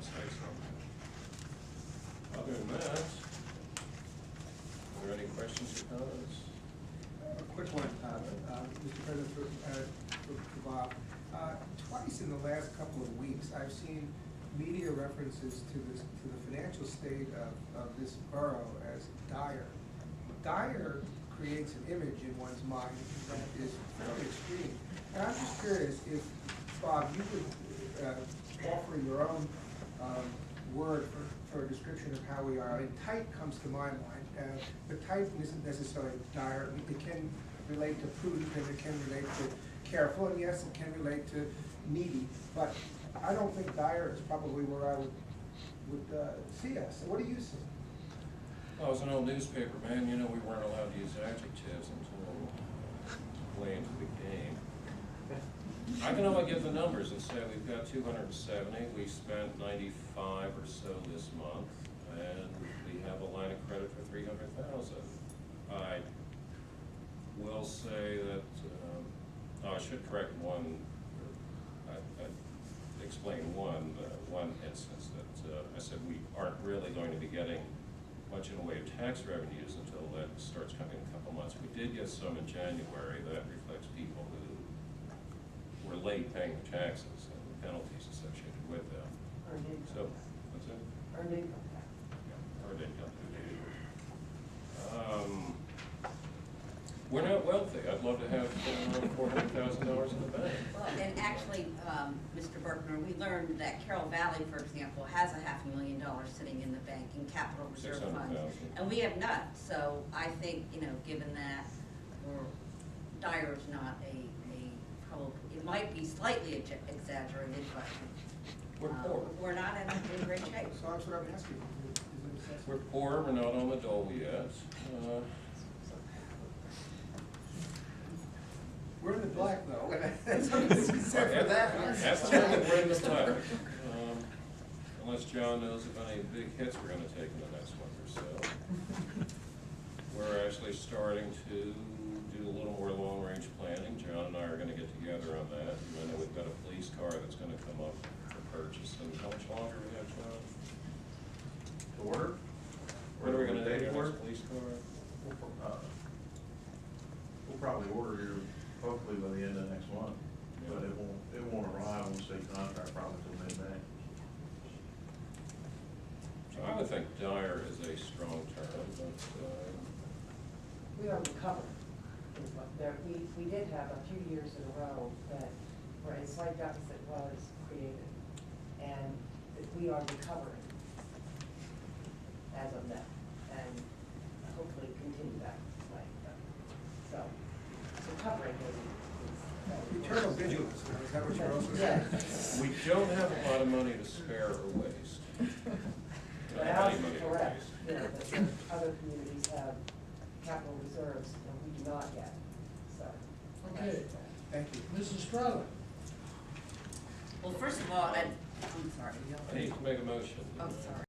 say something. Other than that, are there any questions or comments? A quick one, Mr. President, for Bob. Twice in the last couple of weeks, I've seen media references to the financial state of this borough as dire. Dire creates an image in one's mind that is fairly extreme. And I'm just curious if, Bob, you could offer your own word for a description of how we are. And tight comes to my mind. But tight isn't necessarily dire. It can relate to prudent, and it can relate to careful, and yes, it can relate to needy. But I don't think dire is probably where I would see us. So what do you see? Well, as an old newspaper man, you know we weren't allowed to use adjectives until way into the game. I can only give the numbers and say we've got 270. We spent 95 or so this month, and we have a line of credit for 300,000. I will say that I should correct one. I explain one instance that I said we aren't really going to be getting much in the way of tax revenues until that starts coming in a couple months. We did get some in January. That reflects people who were late paying their taxes and the penalties associated with them. Earned income. So, what's that? Earned income tax. Yeah, earned income. We're not wealthy. I'd love to have $400,000 in the bank. Well, and actually, Mr. Berkner, we learned that Carroll Valley, for example, has $500,000 sitting in the bank in capital reserve fund. 600,000. And we have none. So I think, given that dire is not probably, it might be slightly exaggerated, but We're poor. we're not in great shape. So that's what I'm asking. Is it assessment? We're poor. We're not on the dole yet. We're in the black though, and that's what it's said for that. That's when we're in the black. Unless John knows of any big hits we're going to take in the next month or so. We're actually starting to do a little more long-range planning. John and I are going to get together on that. I know we've got a police car that's going to come up for purchase. And how much longer do we have, John? To order? When are we going to date take for our it? next police car? We'll probably order here hopefully by the end of next month, but it won't arrive on the state contract probably till mid-May. So I would think dire is a strong term, but We are recovering. We did have a few years in a row where a slight deficit was created, and we are recovering as of now, and hopefully continue that way. So, recovering is Eternal vigilance, is that what you're also saying? we don't have a lot of money to spare or waste. We But don't have ours any money is to correct, waste. that some other communities have capital reserves, and we do not yet, so. Okay. Thank you. Mrs. Strada. Well, first of all, I'm sorry. I need to make a motion. Oh, sorry.